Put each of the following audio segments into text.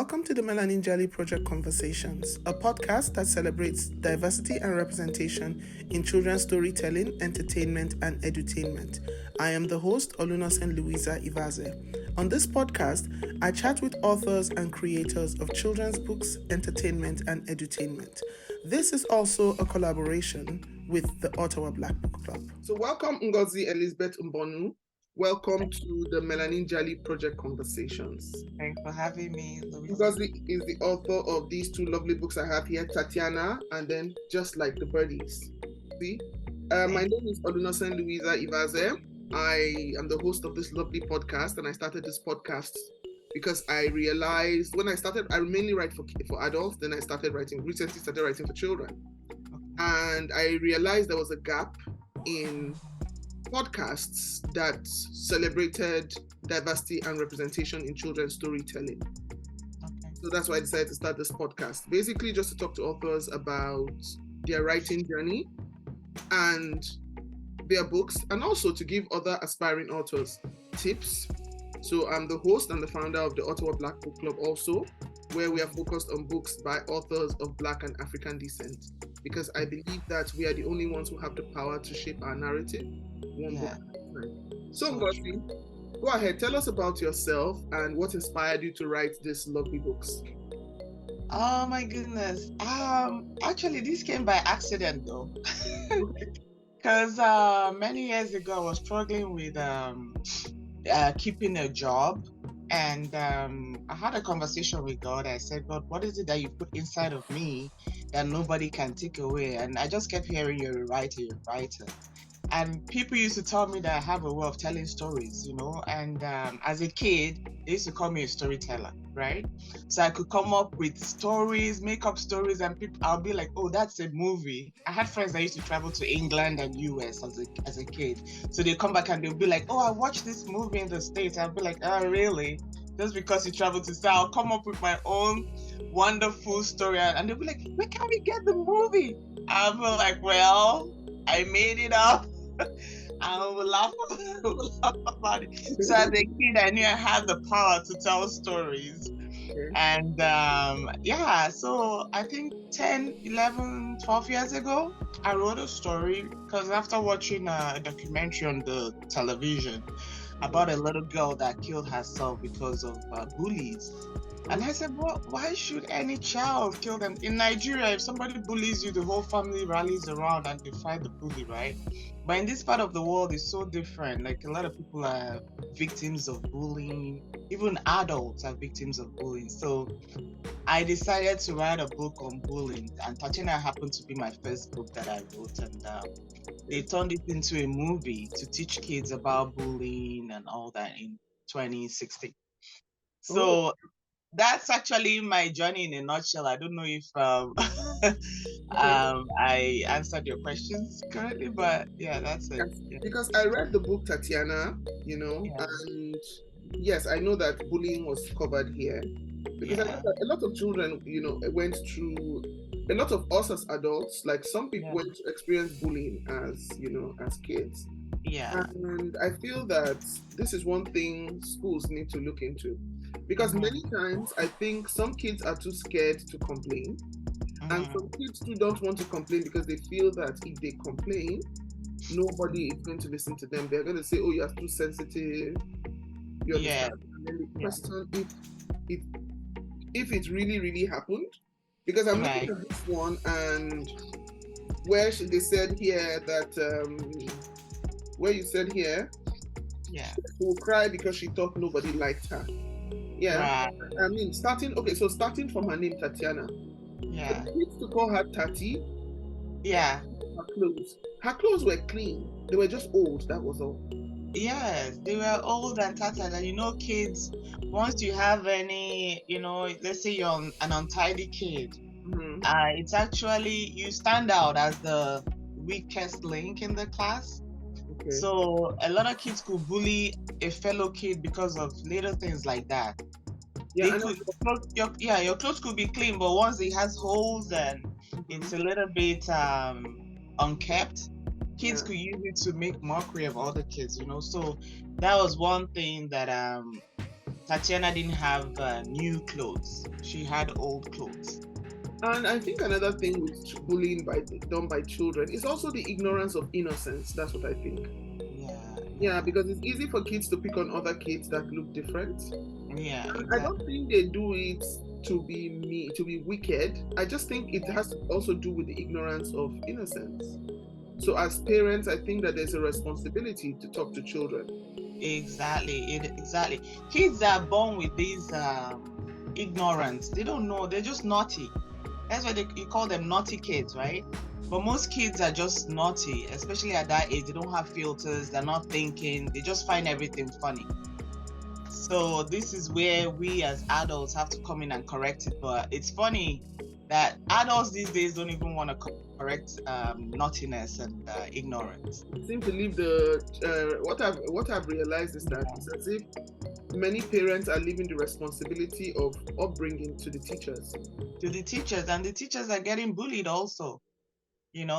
Welcome to the Melanin Jelly Project Conversations, a podcast that celebrates diversity and representation in children's storytelling, entertainment, and edutainment. I am the host, Olunosen Louisa Ivaze. On this podcast, I chat with authors and creators of children's books, entertainment, and edutainment. This is also a collaboration with the Ottawa Black Book Club. So welcome Ngozi Elizabeth Mbonu. Welcome to the Melanin Jelly Project Conversations. Thanks for having me, Louisa. Ngozi is the author of these two lovely books I have here, Tatiana and then Just Like the Birdies. See? My name is Olunosen Louisa Ivaze. I am the host of this lovely podcast, and I started this podcast because I realized when I started, I mainly write for adults, then I recently started writing for children. And I realized there was a gap in podcasts that celebrated diversity and representation in children's storytelling. Okay. So that's why I decided to start this podcast. Basically, just to talk to authors about their writing journey and their books, and also to give other aspiring authors tips. So I'm the host and the founder of the Ottawa Black Book Club also, where we are focused on books by authors of Black and African descent, because I believe that we are the only ones who have the power to shape our narrative one book at a time. So Ngozi, go ahead, tell us about yourself and what inspired you to write these lovely books. Oh my goodness. Actually, this came by accident though. Because many years ago I was struggling with keeping a job, and I had a conversation with God. I said, God, what is it that you put inside of me that nobody can take away? And I just kept hearing you're a writer. And people used to tell me that I have a way of telling stories, and as a kid, they used to call me a storyteller, right? So I could come up with stories, make up stories, and I'll be like, oh, that's a movie. I had friends that used to travel to England and US as a kid. So they come back and they'll be like, oh, I watched this movie in the States. I'll be like, oh, really? Just because you traveled to South, I'll come up with my own wonderful story. And they'll be like, where can we get the movie? I'll be like, well, I made it up. I will laugh about it. So as a kid, I knew I had the power to tell stories. Okay. And so I think 10, 11, 12 years ago, I wrote a story because after watching a documentary on the television about a little girl that killed herself because of bullies. And I said, well, why should any child kill them? In Nigeria, if somebody bullies you, the whole family rallies around and they fight the bully, right? But in this part of the world, it's so different. Like, a lot of people are victims of bullying. Even adults are victims of bullying. So I decided to write a book on bullying. And Tatiana happened to be my first book that I wrote. And they turned it into a movie to teach kids about bullying and all that in 2016. So that's actually my journey in a nutshell. I don't know if I answered your questions correctly, but yeah, that's it. Yeah. Because I read the book Tatiana, and yes, I know that bullying was covered here. Because I know that a lot of children, went through, a lot of us as adults, like some people went to experience bullying as kids. Yeah. And I feel that this is one thing schools need to look into. Because many times I think some kids are too scared to complain, and some kids too don't want to complain because they feel that if they complain, nobody is going to listen to them. They're going to say, "Oh, you're too sensitive." You understand? And then the question if it really, really happened, because I'm looking at this one, and where they said here that where you said here, she will cry because she thought nobody liked her. Yeah, right. I mean, starting from her name, Tatiana. Yeah. The kids to call her Tati. Yeah. Her clothes were clean. They were just old, that was all. Yes, they were old and tattered. And kids, once you have any, let's say you're an untidy kid, it's actually, you stand out as the weakest link in the class. Okay. So a lot of kids could bully a fellow kid because of little things like that. Yeah, your clothes could be clean, but once it has holes and it's a little bit unkept, kids could use it to make mockery of other kids, So that was one thing that Tatiana didn't have new clothes. She had old clothes. And I think another thing with bullying done by children is also the ignorance of innocence. That's what I think. Yeah, because it's easy for kids to pick on other kids that look different. Yeah, exactly. I don't think they do it to be wicked. I just think it has to also do with the ignorance of innocence. So as parents, I think that there's a responsibility to talk to children. Exactly. Kids are born with these ignorance. They don't know. They're just naughty. That's why you call them naughty kids, right? But most kids are just naughty, especially at that age. They don't have filters. They're not thinking. They just find everything funny. So this is where we as adults have to come in and correct it. But it's funny that adults these days don't even want to correct naughtiness and ignorance. I seem to leave what I've realized is that it's as if many parents are leaving the responsibility of upbringing to the teachers. And the teachers are getting bullied also.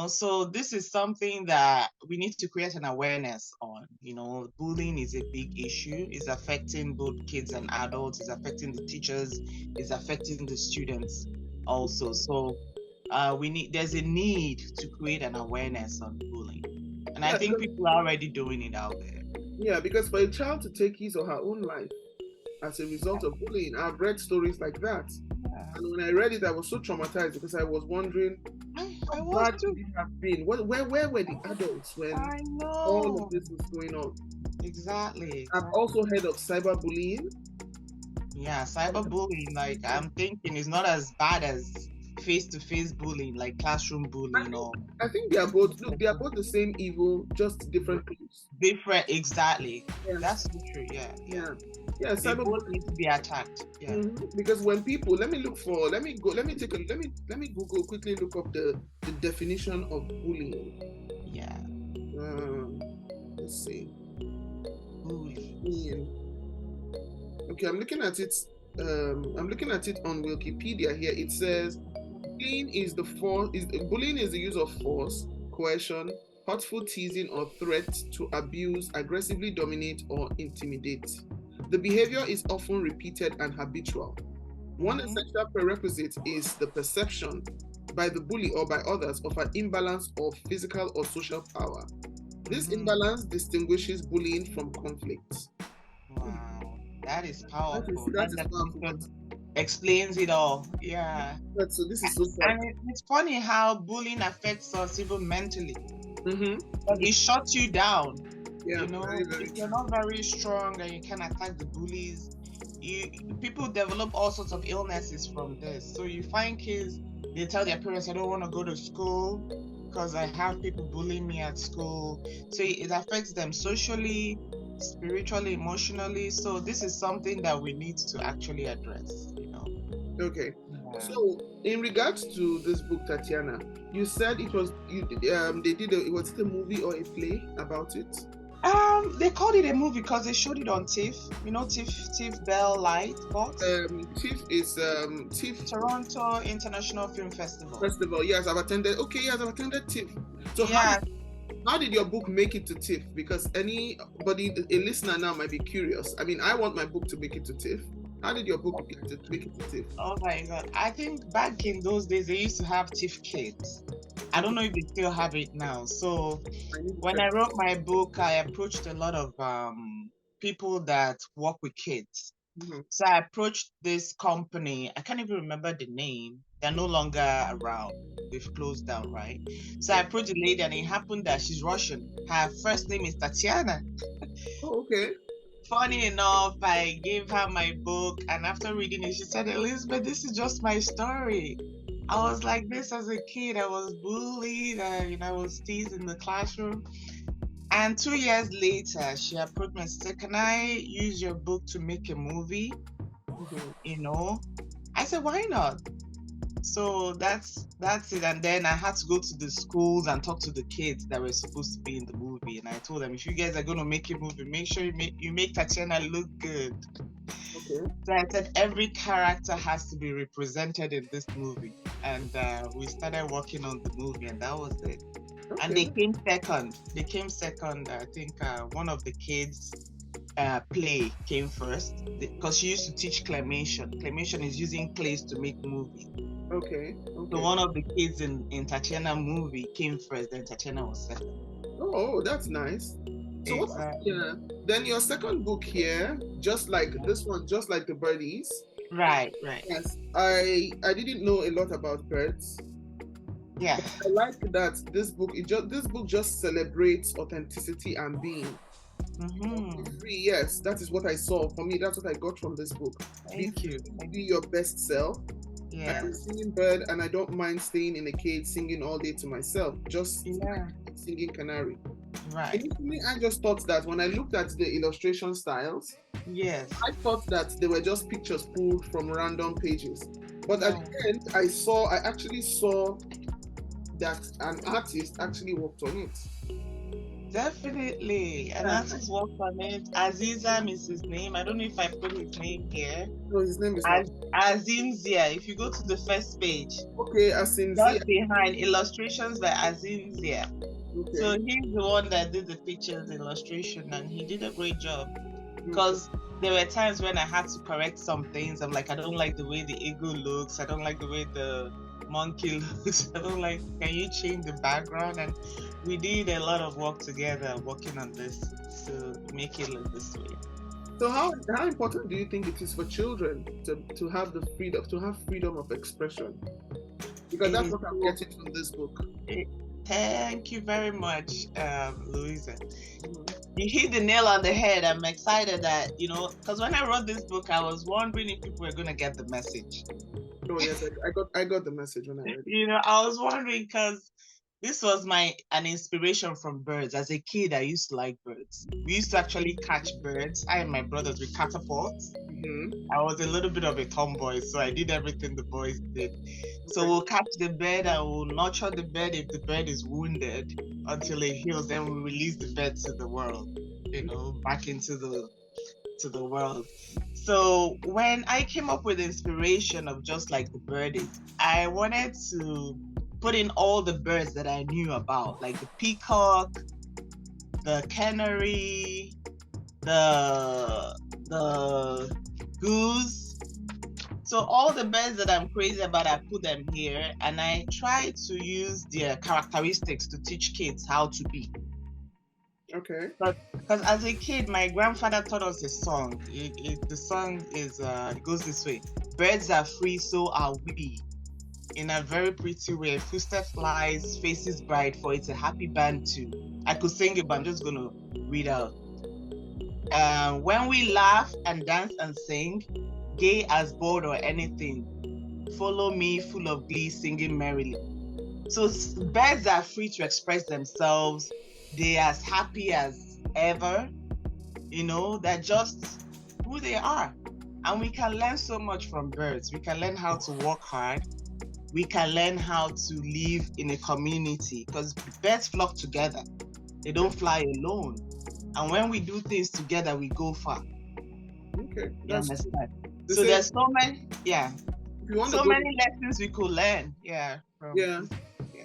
So this is something that we need to create an awareness on. Bullying is a big issue. It's affecting both kids and adults. It's affecting the teachers. It's affecting the students also. So there's a need to create an awareness on bullying. And I think people are already doing it out there. Yeah, because for a child to take his or her own life as a result of bullying, I've read stories like that. Yeah. And when I read it, I was so traumatized because I was wondering, how bad could it have been? Where were the adults when all of this was going on? Exactly. I've also heard of cyberbullying. Yeah, cyberbullying, like I'm thinking it's not as bad as face-to-face bullying, like classroom bullying. I think they are both the same evil, just different clues. Different, exactly. Yeah. That's true. Yeah. Cyberbullying need to be attacked. Yeah. Mm-hmm. Because when people, let me quickly look up the definition of bullying. Yeah. Let's see. Bullying. Okay, I'm looking at it on Wikipedia here. It says bullying is the use of force, coercion, hurtful teasing or threat to abuse, aggressively dominate or intimidate. The behavior is often repeated and habitual. One essential prerequisite is the perception by the bully or by others of an imbalance of physical or social power. This imbalance distinguishes bullying from conflict. Wow, that is powerful. That is powerful. Explains it all. Yeah. So this is so sad. And it's funny how bullying affects us even mentally. But it shuts you down. Yeah, if you're not very strong and you can attack the bullies, people develop all sorts of illnesses from this. So you find kids, they tell their parents, I don't want to go to school because I have people bullying me at school. So it affects them socially, spiritually, emotionally. So this is something that we need to actually address. Okay. Yeah. So in regards to this book, Tatiana, you said it was was it a movie or a play about it? They called it a movie because they showed it on TIFF. TIFF Bell Light box. TIFF is TIFF Toronto International Film Festival. Yes, I've attended. Okay, yes, I've attended TIFF. So yeah. How did your book make it to TIFF? Because a listener now might be curious. I mean, I want my book to make it to TIFF. How did your book make it to TIFF? Oh my God. I think back in those days, they used to have TIFF Kids. I don't know if they still have it now. So when I wrote my book, I approached a lot of people that work with kids. So I approached this company. I can't even remember the name. They're no longer around. They've closed down, right? So I approached the lady and it happened that she's Russian. Her first name is Tatiana. Oh, okay. Funny enough, I gave her my book, and after reading it, she said, Elizabeth, this is just my story. I was like this as a kid. I was bullied, I was teased in the classroom. And 2 years later, she approached me and said, can I use your book to make a movie? I said, why not? So that's it. And then I had to go to the schools and talk to the kids that were supposed to be in the movie. And I told them, if you guys are going to make a movie, make sure you make Tatiana look good. Okay. So I said every character has to be represented in this movie. And we started working on the movie, and that was it. Okay. And they came second. I think one of the kids play came first, because she used to teach claymation. Claymation is using clays to make movies. Okay. So one of the kids in Tatiana movie came first, then Tatiana was second. Oh, that's nice. So Exactly. then your second book here, just like this one, just like the Birdies. Right. Yes, I didn't know a lot about birds. Yeah. But I like that this book just celebrates authenticity and being. Free, yes, that is what I saw. For me, that's what I got from this book. Thank you. Be your best self. Yeah. I'm a singing bird, and I don't mind staying in a cage singing all day to myself, just singing canary. Right. Initially, I just thought that when I looked at the illustration styles, yes, I thought that they were just pictures pulled from random pages. But at the end, I actually saw that an artist actually worked on it. Definitely. An artist worked on it. Azizam is his name. I don't know if I put his name here. No, his name is Azimzia. If you go to the first page. Okay, Azimzia. Just behind, illustrations by Azimzia. Okay. So he's the one that did the pictures illustration, and he did a great job. Because there were times when I had to correct some things. I'm like, I don't like the way the eagle looks. I don't like the way the monkey looks. I don't like, can you change the background? And we did a lot of work together working on this to make it look this way. So how important do you think it is for children to have the freedom of expression? Because that's what I'm getting from this book. Thank you very much, Louisa. You hit the nail on the head. I'm excited that, because when I wrote this book, I was wondering if people were going to get the message. Oh, yes, I got the message when I read it. I was wondering because this was an inspiration from birds. As a kid, I used to like birds. We used to actually catch birds. I and my brothers with catapults. I was a little bit of a tomboy, so I did everything the boys did. So we'll catch the bird and we'll nurture the bird if the bird is wounded until it heals. Then we release the bird to the world, back into the world. So when I came up with the inspiration of just like the birdies, I wanted to put in all the birds that I knew about, like the peacock, the canary, the goose. So all the birds that I'm crazy about, I put them here, and I try to use their characteristics to teach kids how to be. Okay. Because as a kid, my grandfather taught us a song. The song it goes this way: birds are free, so are we. In a very pretty way, footstep flies, faces bright, for it's a happy band too. I could sing it, but I'm just gonna read out. When we laugh and dance and sing, gay as bored or anything, follow me, full of glee, singing merrily. So birds are free to express themselves. They're as happy as ever. They're just who they are. And we can learn so much from birds. We can learn how to work hard. We can learn how to live in a community, because birds flock together. They don't fly alone. And when we do things together, we go far. Okay. You understand? So there's so many, many lessons we could learn. Yeah.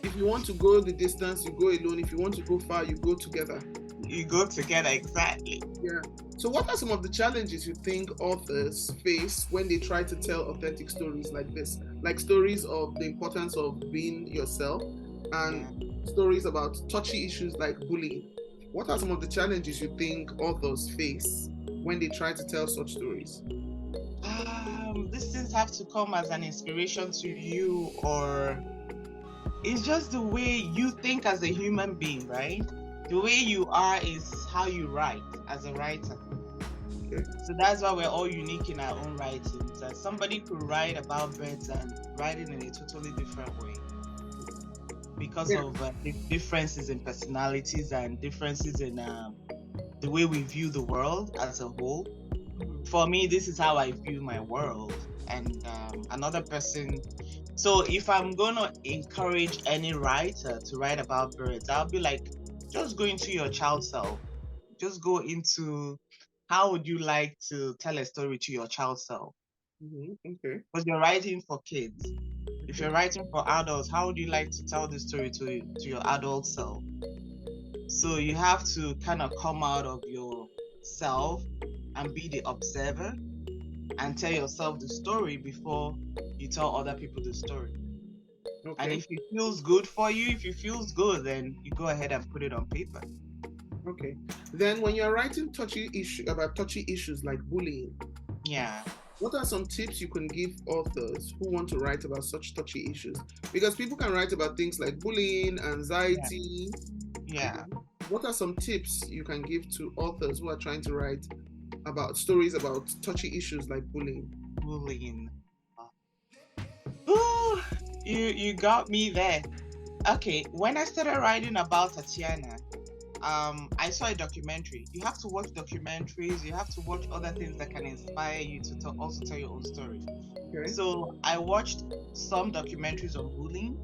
If you want to go the distance, you go alone. If you want to go far, you go together. You go together, exactly. Yeah. So what are some of the challenges you think authors face when they try to tell authentic stories like this? Like stories of the importance of being yourself and stories about touchy issues like bullying. What are some of the challenges you think authors face when they try to tell such stories? These things have to come as an inspiration to you, or it's just the way you think as a human being, right? The way you are is how you write as a writer. Okay. So that's why we're all unique in our own writings. And somebody could write about birds and write it in a totally different way because of differences in personalities and differences in the way we view the world as a whole. For me, this is how I view my world, and another person. So if I'm going to encourage any writer to write about birds, I'll be like, just go into your child self. Just go into how would you like to tell a story to your child self? Okay. Because you're writing for kids. If you're writing for adults, how would you like to tell the story to your adult self? So you have to kind of come out of your self and be the observer and tell yourself the story before you tell other people the story. Okay. And if it feels good for you, if it feels good, then you go ahead and put it on paper. Okay. Then when you're writing touchy issues like bullying, Yeah. what are some tips you can give authors who want to write about such touchy issues? Because people can write about things like bullying, anxiety. Yeah. What are some tips you can give to authors who are trying to write about stories about touchy issues like bullying? Bullying. Ooh, you got me there. Okay, when I started writing about Tatiana, I saw a documentary. You have to watch documentaries. You have to watch other things that can inspire you to also tell your own story. Okay. So I watched some documentaries on bullying.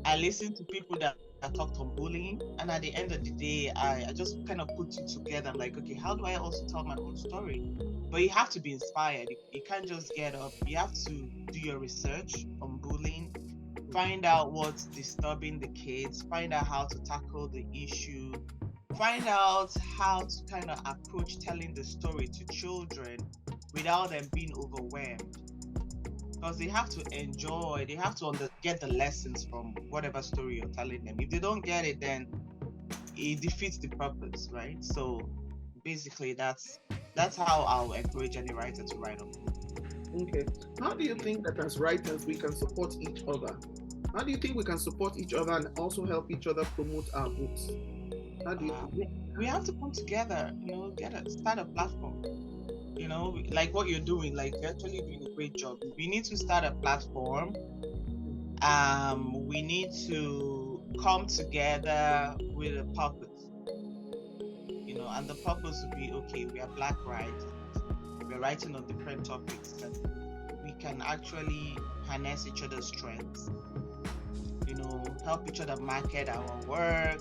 I listened to people that talked on bullying, and at the end of the day, I just kind of put it together. I'm like, okay, how do I also tell my own story? But you have to be inspired. You can't just get up. You have to do your research on bullying, find out what's disturbing the kids, find out how to tackle the issue, find out how to kind of approach telling the story to children without them being overwhelmed. Because they have to enjoy, they have to get the lessons from whatever story you're telling them. If they don't get it, then it defeats the purpose, right? So basically, that's how I'll encourage any writer to write on bullying. Okay. How do you think that as writers we can support each other? How do you think we can support each other and also help each other promote our books? How do you think? We have to come together, start a platform. Like what you're doing, like you're actually doing a great job. We need to start a platform. We need to come together with a purpose. And the purpose would be, okay, we are Black writers. We're writing on different topics that we can actually harness each other's strengths. Help each other market our work,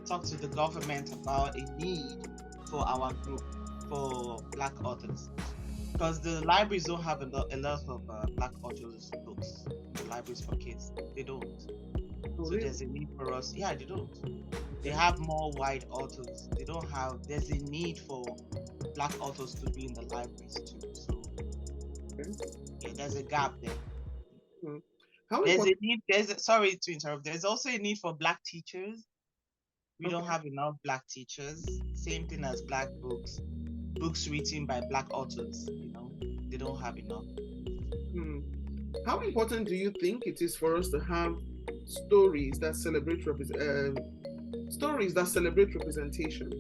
talk to the government about a need for our group, for Black authors. Because the libraries don't have a lot of Black authors books. The libraries for kids, they don't. So there's a need for us. Yeah, they don't. They have more white authors. There's a need for Black authors to be in the libraries too. So yeah, there's a gap there. Sorry to interrupt. There's also a need for Black teachers. We don't have enough Black teachers. Same thing as Black books. Books written by Black authors, they don't have enough. How important do you think it is for us to have stories that celebrate representation?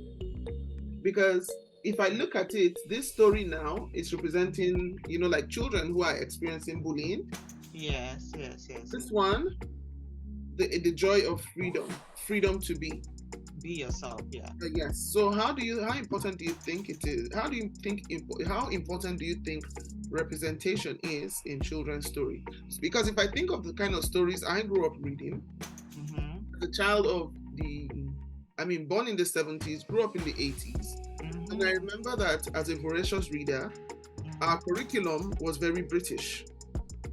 Because if I look at it, this story now is representing, like children who are experiencing bullying. Yes. This one, the joy of freedom to be yourself. Yeah. Yes. So how important do you think it is? How important do you think representation is in children's story? Because if I think of the kind of stories I grew up reading, the child of born in the 70s, grew up in the 80s, and I remember that as a voracious reader, our curriculum was very British.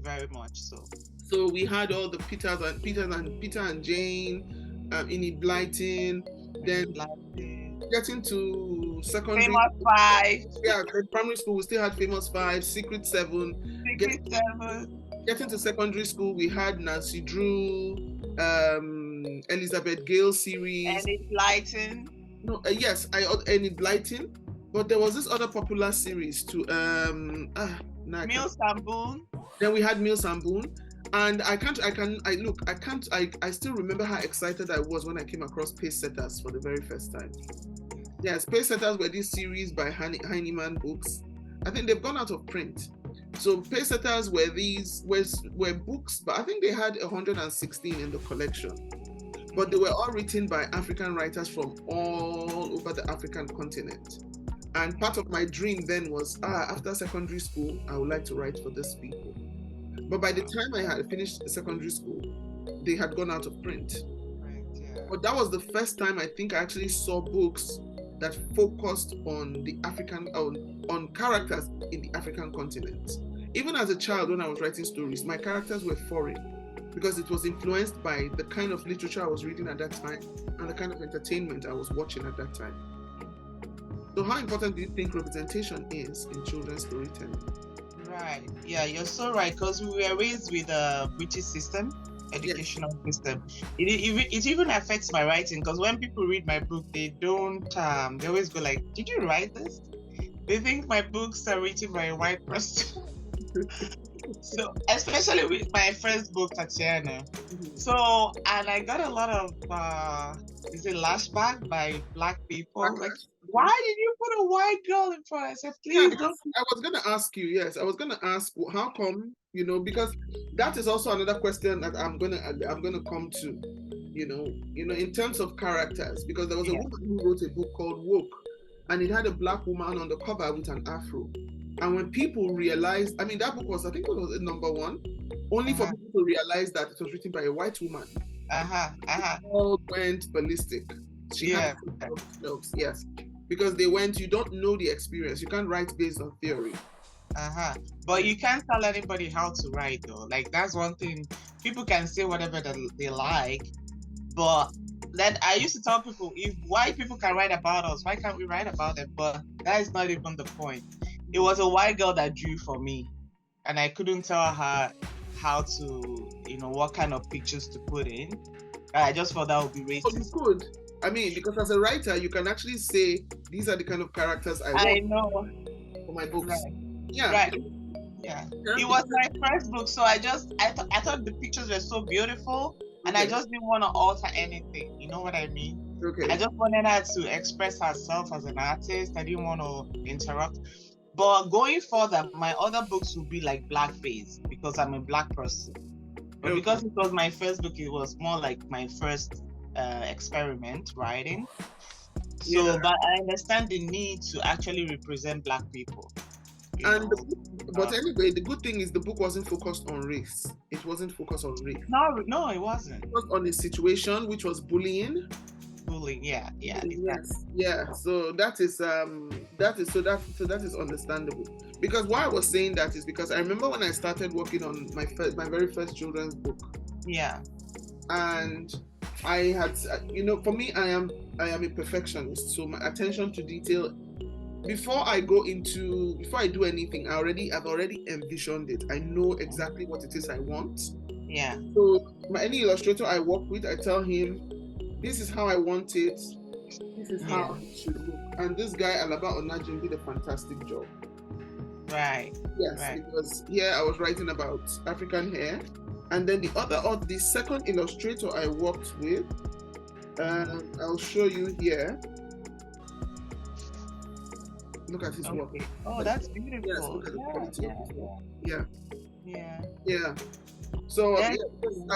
Very much so. So we had all the Peter and Jane, Enid Blyton, then getting to secondary. Famous Five. Yeah, primary school we still had Famous Five, Secret Seven. Getting to secondary school we had Nancy Drew, Elizabeth Gale series. Enid Blyton. No, yes, Enid Blyton, but there was this other popular series too. Mills and Boone. Then we had Mills and Boone. And I still remember how excited I was when I came across Pace Setters for the very first time. Yes, Pace Setters were this series by Heinemann Books. I think they've gone out of print. So Pace Setters were books, but I think they had 116 in the collection. But they were all written by African writers from all over the African continent. And part of my dream then was, after secondary school, I would like to write for these people. But by the time I had finished secondary school, they had gone out of print. Right, yeah. But that was the first time I think I actually saw books that focused on the African, on characters in the African continent. Even as a child, when I was writing stories, my characters were foreign because it was influenced by the kind of literature I was reading at that time and the kind of entertainment I was watching at that time. So how important do you think representation is in children's storytelling? Right. Yeah, you're so right. Because we were raised with a British system, educational system. It even affects my writing. Because when people read my book, they don't. They always go like, "Did you write this?" They think my books are written by a white person. So, especially with my first book, Tatiana. So, and I got a lot of lashback by Black people. Like, why did you put a white girl in front? I said, please don't. I was going to ask you, yes, I was going to ask, how come, because that is also another question that I'm going to come to, in terms of characters, because there was a woman who wrote a book called Woke, and it had a Black woman on the cover with an afro. And when people realized, that book was, I think it was number one, only for people to realize that it was written by a white woman. All went ballistic. She had themselves, yes. Because they went, you don't know the experience. You can't write based on theory. But you can't tell anybody how to write, though. Like, that's one thing. People can say whatever they like. But then I used to tell people, if white people can write about us, why can't we write about them? But that is not even the point. It was a white girl that drew for me. And I couldn't tell her how to, what kind of pictures to put in. I just thought that would be racist. Oh, you could. Because as a writer, you can actually say, these are the kind of characters I know for my books. Right. Yeah. Right. Yeah. It was my first book, so I thought the pictures were so beautiful, and I just didn't want to alter anything. You know what I mean? Okay. I just wanted her to express herself as an artist. I didn't want to interrupt. But going further, my other books would be like blackface because I'm a Black person. But because it was my first book, it was more like my first experiment writing. So, but I understand the need to actually represent Black people. But anyway, the good thing is the book wasn't focused on race. It wasn't focused on race. No, it wasn't. It was on a situation which was bullying. Yeah. Exactly. Yeah. So that is understandable. Because why I was saying that is because I remember when I started working on my very first children's book. Yeah. And I had, for me, I am a perfectionist. So my attention to detail, before I do anything, I've already envisioned it. I know exactly what it is I want. Yeah. So any illustrator I work with, I tell him, this is how I want it. This is how it should look. And this guy, Alaba Onajim, did a fantastic job. Right. Yes, right. Because here I was writing about African hair. And then the second illustrator I worked with, I'll show you here. Look at his work. Oh, that's beautiful. Yes, look at the quality of his work. Yeah. So I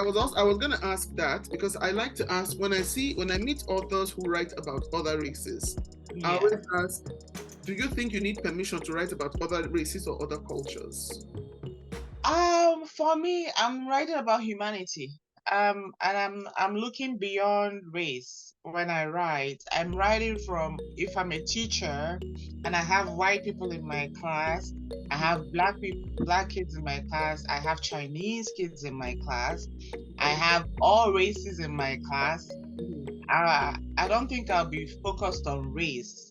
was gonna ask that because I like to ask when I meet authors who write about other races. I always ask, do you think you need permission to write about other races or other cultures? For me, I'm writing about humanity. And I'm looking beyond race when I write. I'm writing from, if I'm a teacher and I have white people in my class, I have black kids in my class, I have Chinese kids in my class, I have all races in my class. I don't think I'll be focused on race,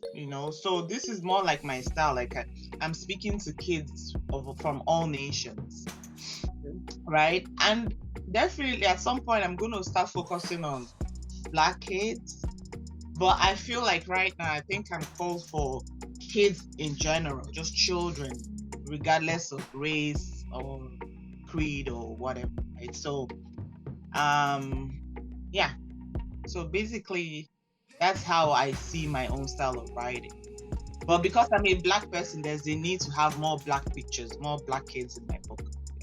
so this is more like my style. Like I'm speaking to kids from all nations, right? And definitely at some point I'm going to start focusing on Black kids, but I feel like right now I think I'm called for kids in general, just children, regardless of race or creed or whatever, right? So so basically that's how I see my own style of writing. But because I'm a Black person, there's a need to have more Black pictures, more Black kids in my book.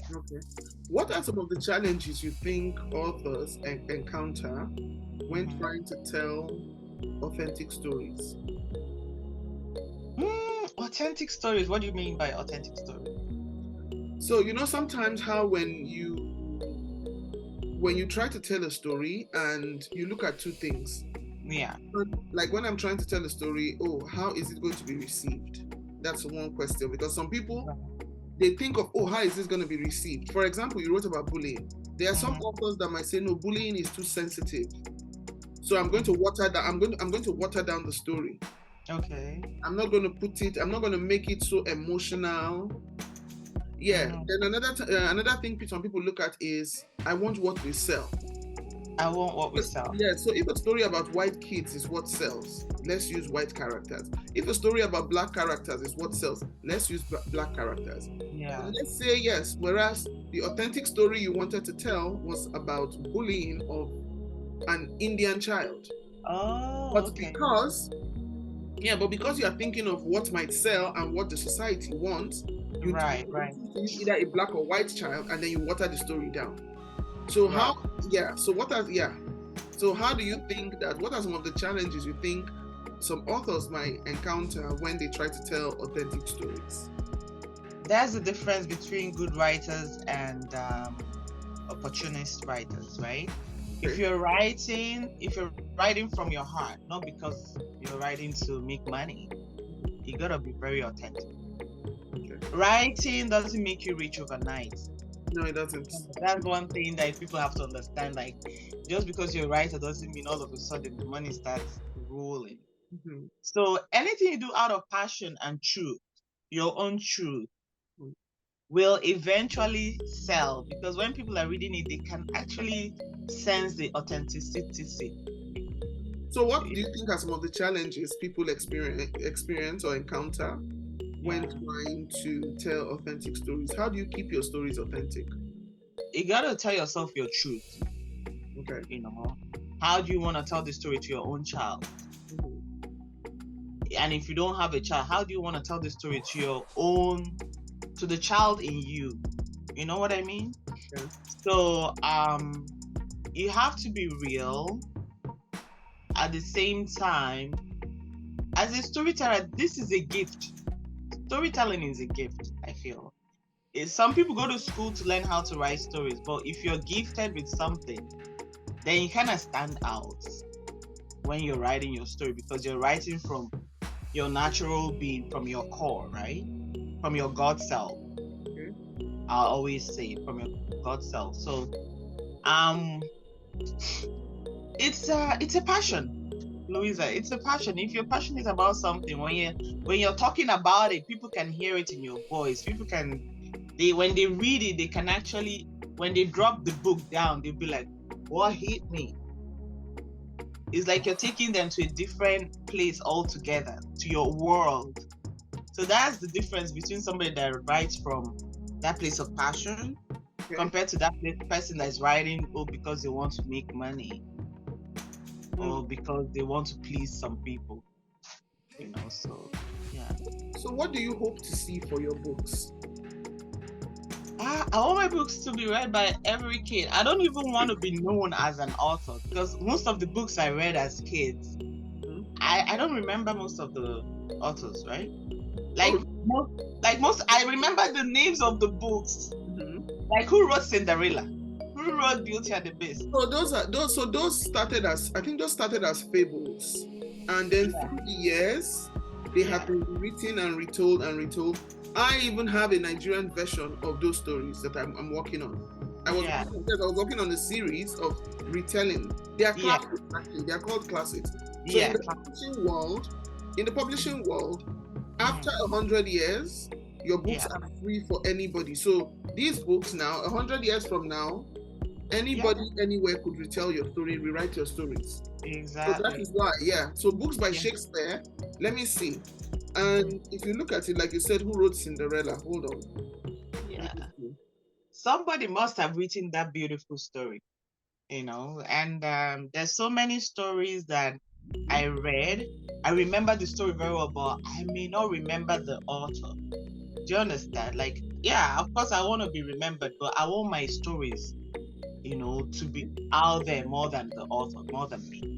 Okay. What are some of the challenges you think authors encounter when trying to tell authentic stories? Authentic stories? What do you mean by authentic stories? So, sometimes how when you try to tell a story and you look at two things. Yeah. Like when I'm trying to tell a story, how is it going to be received? That's one question, because some people, they think of, how is this going to be received? For example, you wrote about bullying. There are some authors that might say, no, bullying is too sensitive. So I'm going to water down. I'm going to water down the story. Okay. I'm not going to make it so emotional. Yeah. Then another thing some people look at is, I want what we sell. I want what we sell. Yeah, so if a story about white kids is what sells, let's use white characters. If a story about black characters is what sells, let's use black characters. Yeah. And let's say yes, whereas the authentic story you wanted to tell was about bullying of an Indian child. Oh, but okay. because you are thinking of what might sell and what the society wants, you use either a black or white child, and then you water the story down. So how do you think that, what are some of the challenges you think some authors might encounter when they try to tell authentic stories? There's a difference between good writers and opportunist writers, right? Okay. If you're writing from your heart, not because you're writing to make money, you gotta be very authentic. Okay. Writing doesn't make you rich overnight. No, it doesn't. That's one thing that people have to understand. Like, just because you're a writer doesn't mean all of a sudden the money starts rolling. Mm-hmm. So anything you do out of passion and truth, your own truth, will eventually sell, because when people are reading it, they can actually sense the authenticity. So what do you think are some of the challenges people experience or encounter when trying to tell authentic stories? How do you keep your stories authentic? You gotta tell yourself your truth. Okay. You know, how do you want to tell the story to your own child? Mm-hmm. And if you don't have a child, how do you want to tell the story to the child in you? You know what I mean? Okay. So you have to be real. At the same time, as a storyteller, this is a gift. Storytelling is a gift, I feel. Some people go to school to learn how to write stories, but if you're gifted with something, then you kind of stand out when you're writing your story, because you're writing from your natural being, from your core, right? From your God self. Okay. I'll always say from your God self. So it's a passion, Louisa. It's a passion. If you're passionate about something, when you're talking about it, people can hear it in your voice. People can, when they read it, they can actually, when they drop the book down, they'll be like, what hit me? It's like you're taking them to a different place altogether, to your world. So that's the difference between somebody that writes from that place of passion, okay, compared to that person that's writing because they want to make money, or because they want to please some people, you know. So yeah. So what do you hope to see for your books? I want my books to be read by every kid. I don't even want to be known as an author, because most of the books I read as kids, I don't remember most of the authors, right? Most I remember the names of the books. Mm-hmm. Like, who wrote Cinderella? Who wrote Beauty and the Beast? So those started as fables, and then through the years they have been written and retold and retold. I even have a Nigerian version of those stories that I'm working on. I was working on a series of retelling. They are classics, actually. They are called classics. So in the publishing world, after 100 years, your books are free for anybody. So these books now, 100 years from now, anybody anywhere could retell your story, rewrite your stories. Exactly. So that is why, So books by Shakespeare, let me see. And if you look at it, like you said, who wrote Cinderella? Hold on. Yeah. Somebody must have written that beautiful story, you know. And there's so many stories that I read. I remember the story very well, but I may not remember the author. Do you understand? Like, of course I want to be remembered, but I want my stories, you know, to be out there more than the author, more than me.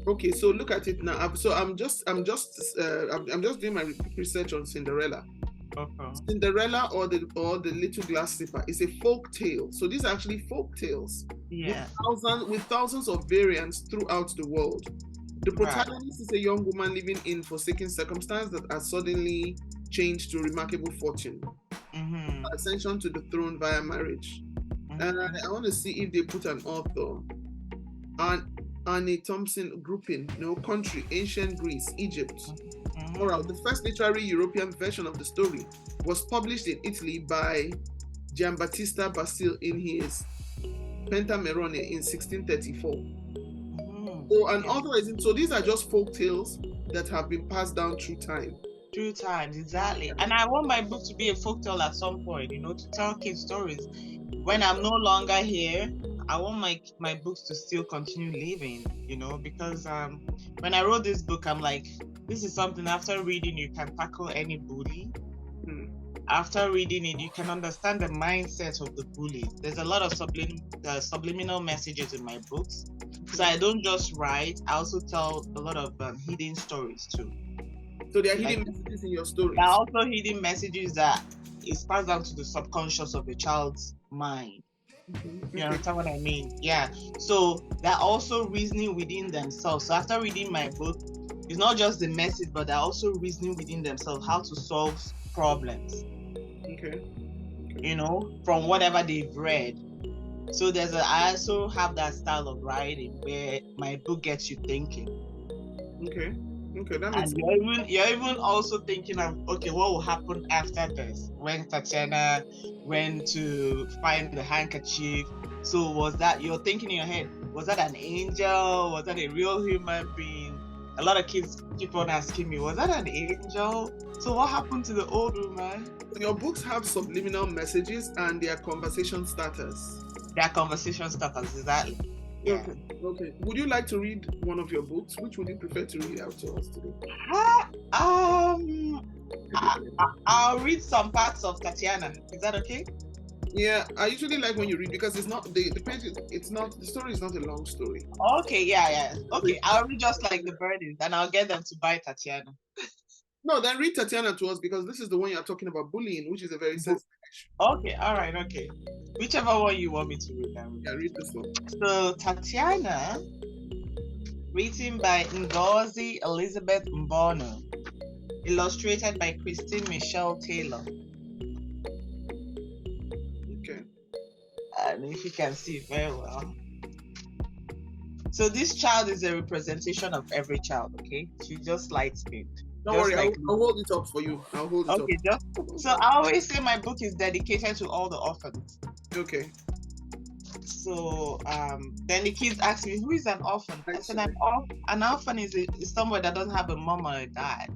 Okay, so look at it now. So I'm just doing my research on Cinderella. Okay. Cinderella or the Little Glass Slipper is a folk tale. So these are actually folk tales. Yeah. With thousands of variants throughout the world. The protagonist is a young woman living in forsaken circumstances that are suddenly changed to remarkable fortune. Mm-hmm. Ascension to the throne via marriage. Mm-hmm. I want to see if they put an author. Annie Thompson grouping, country, ancient Greece, Egypt. Moral: the first literary European version of the story was published in Italy by Giambattista Basile in his Pentamerone in 1634. So an author is so these are just folk tales that have been passed down through time. Through time, exactly. And I want my book to be a folk tale at some point, you know, to tell kids stories. When I'm no longer here, I want my books to still continue living, you know, because when I wrote this book, I'm like, this is something after reading you can tackle any bully. After reading it, you can understand the mindset of the bullies. There's a lot of subliminal messages in my books. So I don't just write, I also tell a lot of hidden stories too. So there are hidden messages in your stories. There are also hidden messages that is passed down to the subconscious of a child's mind. You understand what I mean? Yeah. So they're also reasoning within themselves. So after reading my book, it's not just the message, but they're also reasoning within themselves how to solve problems. Okay. You know, from whatever they've read. So I also have that style of writing where my book gets you thinking. Okay, that makes sense. You're even also thinking of, okay, what will happen after this? When Tatiana went to find the handkerchief, so was that, you're thinking in your head, was that an angel? Was that a real human being? A lot of kids keep on asking me, was that an angel? So what happened to the old woman? Your books have subliminal messages and they are conversation starters. They are conversation starters, exactly. Yeah. Okay. Would you like to read one of your books? Which would you prefer to read out to us today? I'll read some parts of Tatiana. Is that okay? Yeah, I usually like when you read because it's not the story is not a long story. Okay, yeah. Okay, I'll read just like the Birdies, and I'll get them to buy Tatiana. No, then read Tatiana to us because this is the one you're talking about, bullying, which is a very sensitive issue. Okay, all right, okay. Whichever one you want me to read. Yeah, read this one. So Tatiana, written by Ngozi Elizabeth Mbonu, illustrated by Christine Michelle Taylor. Okay. And if you can see very well. So this child is a representation of every child, okay? She's just light-skinned. Don't worry, I'll hold it up for you. I'll hold it up. Okay, so I always say my book is dedicated to all the orphans. Okay. So then the kids ask me, who is an orphan? I said an orphan is someone that doesn't have a mom or a dad.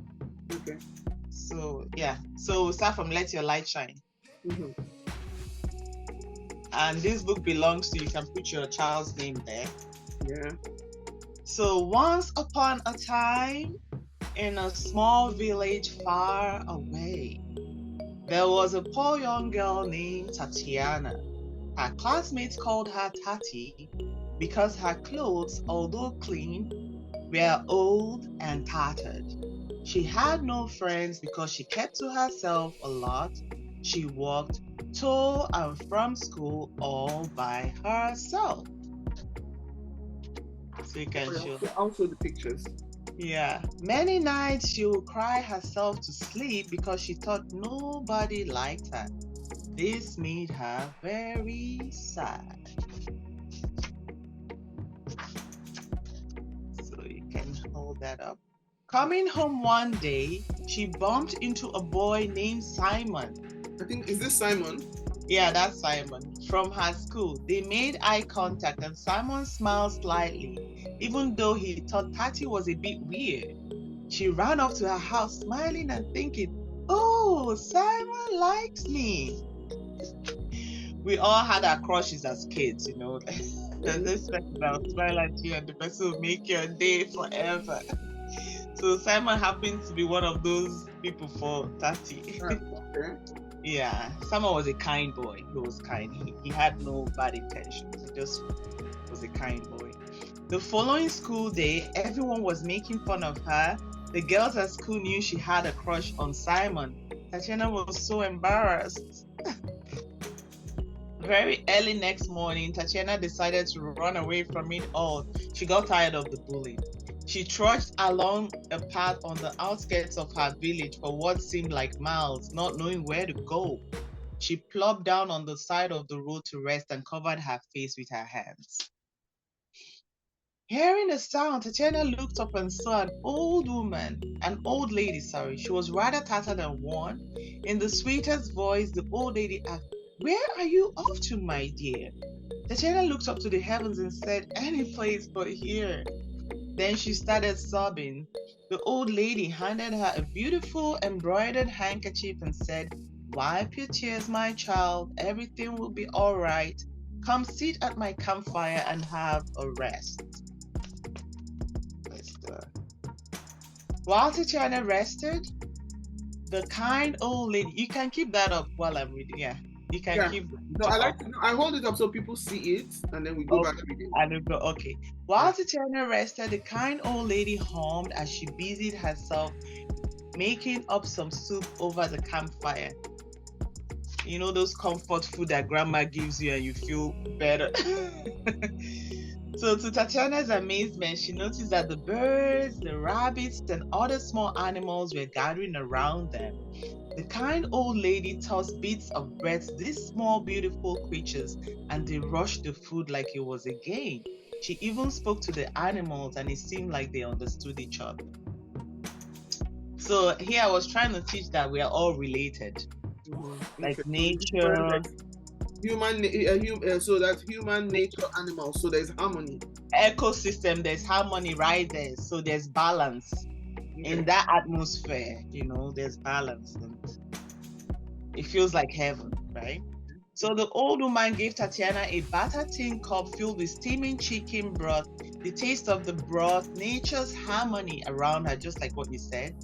Okay. So yeah. So we'll start from Let Your Light Shine. And this book belongs to, you can put your child's name there. Yeah. So once upon a time, in a small village far away, there was a poor young girl named Tatiana. Her classmates called her Tati because her clothes, although clean, were old and tattered. She had no friends because she kept to herself a lot. She walked to and from school all by herself. So you can show. Also the pictures. Yeah. Many nights she would cry herself to sleep because she thought nobody liked her. This made her very sad. So you can hold that up. Coming home one day, she bumped into a boy named Simon. I think, is this Simon? Yeah, that's Simon. From her school. They made eye contact and Simon smiled slightly, even though he thought Tati was a bit weird. She ran up to her house smiling and thinking, oh, Simon likes me. We all had our crushes as kids, you know. There's this person that will smile at you and the person will make your day forever. So Simon happened to be one of those people for Tati. Okay. Yeah, Simon was a kind boy. He was kind. He had no bad intentions. He just was a kind boy. The following school day, everyone was making fun of her. The girls at school knew she had a crush on Simon. Tatiana was so embarrassed. Very early next morning, Tatiana decided to run away from it all. She got tired of the bullying. She trudged along a path on the outskirts of her village for what seemed like miles, not knowing where to go. She plopped down on the side of the road to rest and covered her face with her hands. Hearing the sound, Tatiana looked up and saw an old lady, sorry. She was rather tattered and worn. In the sweetest voice, the old lady asked, "Where are you off to, my dear?" Tatiana looked up to the heavens and said, "Any place but here." Then she started sobbing. The old lady handed her a beautiful embroidered handkerchief and said, "Wipe your tears, my child. Everything will be all right. Come sit at my campfire and have a rest." While Tatiana rested, the kind old lady, you can keep that up while I'm reading. Yeah, you can keep. No, I like to. I hold it up so people see it, and then we go back reading. And we go, okay. While Tatiana rested, the kind old lady hummed as she busied herself making up some soup over the campfire. You know those comfort food that grandma gives you and you feel better. So to Tatiana's amazement, she noticed that the birds, the rabbits, and other small animals were gathering around them. The kind old lady tossed bits of bread to these small, beautiful creatures, and they rushed the food like it was a game. She even spoke to the animals, and it seemed like they understood each other. So here I was trying to teach that we are all related, like nature. So that's human, nature, animals. So there's harmony. Ecosystem, there's harmony right there. So there's balance in that atmosphere. You know, there's balance, and it feels like heaven, right? So the old woman gave Tatiana a battered tin cup filled with steaming chicken broth. The taste of the broth, nature's harmony around her, just like what you said,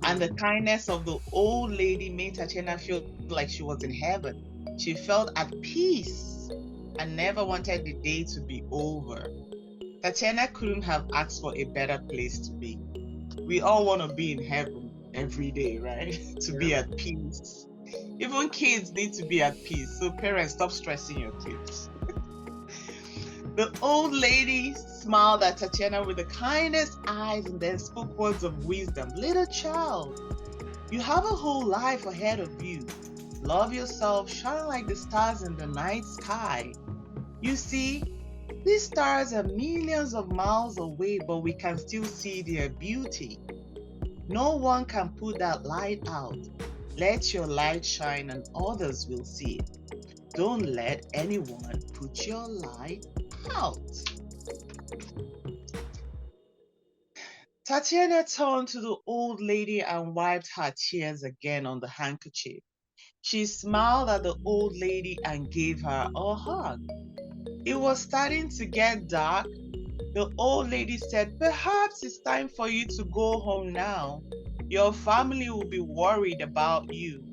and the kindness of the old lady made Tatiana feel like she was in heaven. She felt at peace and never wanted the day to be over. Tatiana couldn't have asked for a better place to be. We all want to be in heaven every day, right? To be at peace. Even kids need to be at peace. So parents, stop stressing your kids. The old lady smiled at Tatiana with the kindest eyes and then spoke words of wisdom. "Little child, you have a whole life ahead of you. Love yourself, shine like the stars in the night sky. You see, these stars are millions of miles away, but we can still see their beauty. No one can put that light out. Let your light shine and others will see it. Don't let anyone put your light out." Tatiana turned to the old lady and wiped her tears again on the handkerchief. She smiled at the old lady and gave her a hug. It was starting to get dark. The old lady said, "Perhaps it's time for you to go home now. Your family will be worried about you."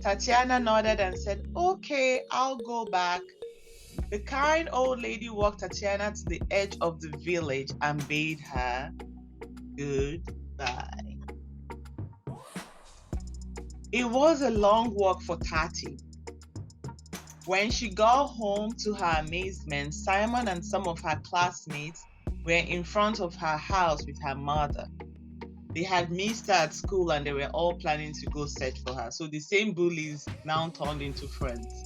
Tatiana nodded and said, "Okay, I'll go back." The kind old lady walked Tatiana to the edge of the village and bade her goodbye. It was a long walk for Tati. When she got home, to her amazement, Simon and some of her classmates were in front of her house with her mother. They had missed her at school and they were all planning to go search for her. So the same bullies now turned into friends.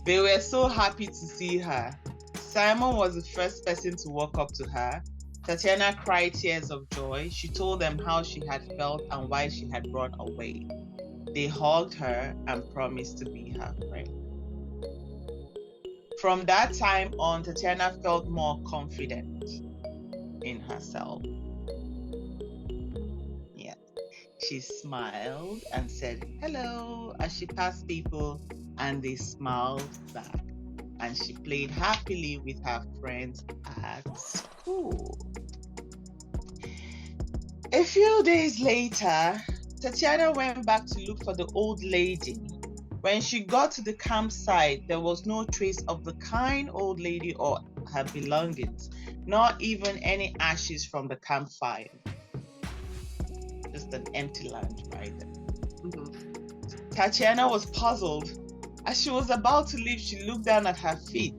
They were so happy to see her. Simon was the first person to walk up to her. Tatiana cried tears of joy. She told them how she had felt and why she had run away. They hugged her and promised to be her friend. From that time on, Tatiana felt more confident in herself. Yeah. She smiled and said hello as she passed people, and they smiled back. And she played happily with her friends at school. A few days later, Tatiana went back to look for the old lady. When she got to the campsite, there was no trace of the kind old lady or her belongings, not even any ashes from the campfire. Just an empty land right there. Tatiana was puzzled. As she was about to leave, she looked down at her feet.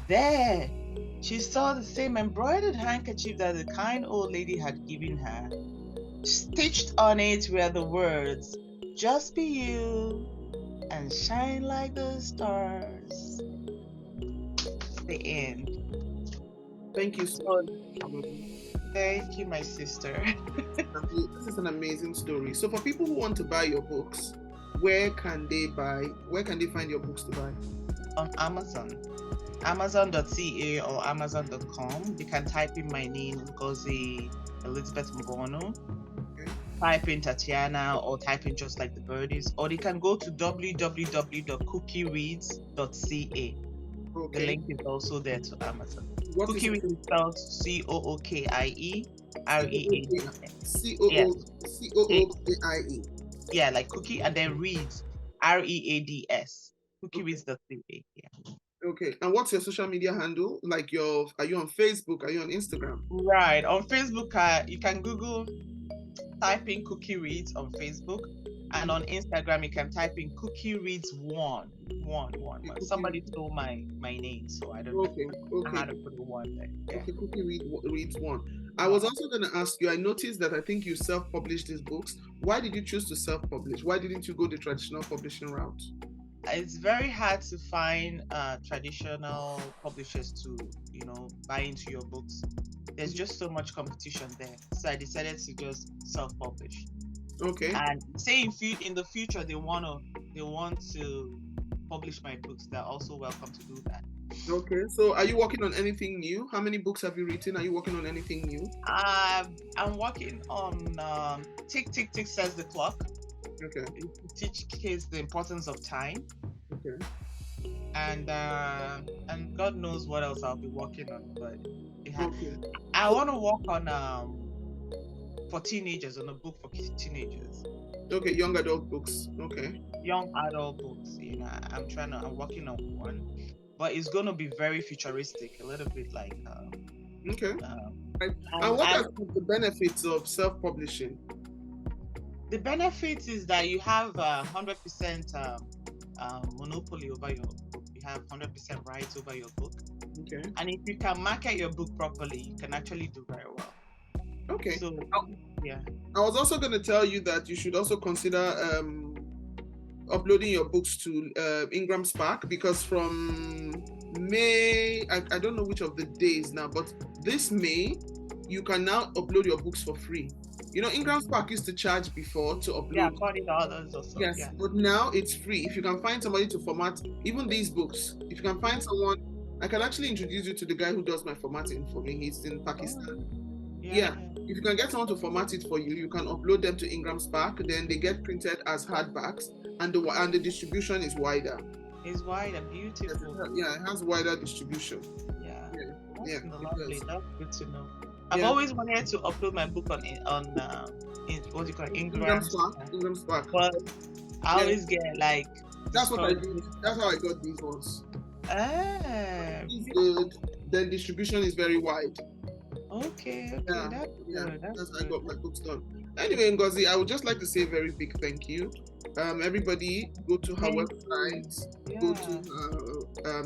There, she saw the same embroidered handkerchief that the kind old lady had given her. Stitched on it were the words, "Just be you and shine like the stars." The end. Thank you so So, much. thank you, my sister. This is an amazing story. So for people who want to buy your books, where can they find your books to buy? On Amazon, amazon.ca or amazon.com. You can type in my name, Ngozi Elizabeth Mbonu. Okay. Type in Tatiana or type in just like the Birdies, or you can go to www.CookieReads.ca. Okay. The link is also there to Amazon. What is CookieReads spelled CookieReads. COOKIE. Yeah, like cookie and then reads READS. CookieReads.ca. Yeah. Okay. And what's your social media handle? Like are you on Facebook? Are you on Instagram? Right. On Facebook, you can Google, type in CookieReads on Facebook, and on Instagram you can type in CookieReads1. Somebody stole my name, so I don't know how to put the one there. Yeah. Okay, CookieReads 1. I was also going to ask you, I noticed that I think you self-published these books. Why did you choose to self-publish? Why didn't you go the traditional publishing route? It's very hard to find traditional publishers to, buy into your books. There's just so much competition there. So I decided to just self-publish. Okay. And say in the future they want to publish my books, they're also welcome to do that. Okay. So are you working on anything new? How many books have you written? Are you working on anything new? I'm working on Tick Says the Clock. Okay. Teach kids the importance of time. Okay. And God knows what else I'll be working on, but okay. I want to work on for teenagers, on a book for teenagers. Okay, young adult books. Okay. Young adult books. I'm working on one, but it's gonna be very futuristic, a little bit like. Okay. And what are the benefits of self-publishing? The benefits is that you have 100% monopoly over your book. You have 100% rights over your book. Okay. And if you can market your book properly, you can actually do very well. Okay. So, yeah. I was also going to tell you that you should also consider uploading your books to Ingram Spark, because from May, I don't know which of the days now, but this May, you can now upload your books for free. Ingram Spark used to charge before to upload. Yeah, $40 or so. Yes, yeah. But now it's free. If you can find somebody to format even these books, if you can find someone, I can actually introduce you to the guy who does my formatting for me. He's in Pakistan. Yeah. If you can get someone to format it for you, you can upload them to Ingram Spark. Then they get printed as hardbacks, and the distribution is wider. It's wider, beautiful. Yeah, it has wider distribution. Yeah. Lovely. That's good to know. I've always wanted to upload my book on what do you call it? Ingram Spark. But I always get like. That's what I do. That's how I got these ones. It's good. Then distribution is very wide. Okay. That's how I got my books done. Anyway, Ngozi, I would just like to say a very big thank you. Everybody, go to her website. Yeah. Go to her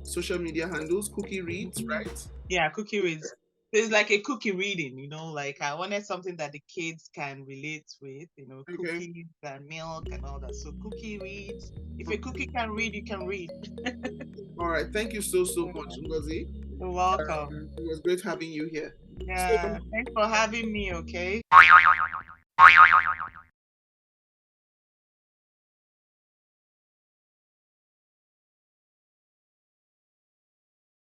social media handles. CookieReads, right? Yeah, CookieReads. It's like a cookie reading, like I wanted something that the kids can relate with, cookies and milk and all that. So CookieReads. If a cookie can read, you can read. All right. Thank you so much, Ngozi. You're welcome. It was great having you here. Yeah. Thanks for having me, okay?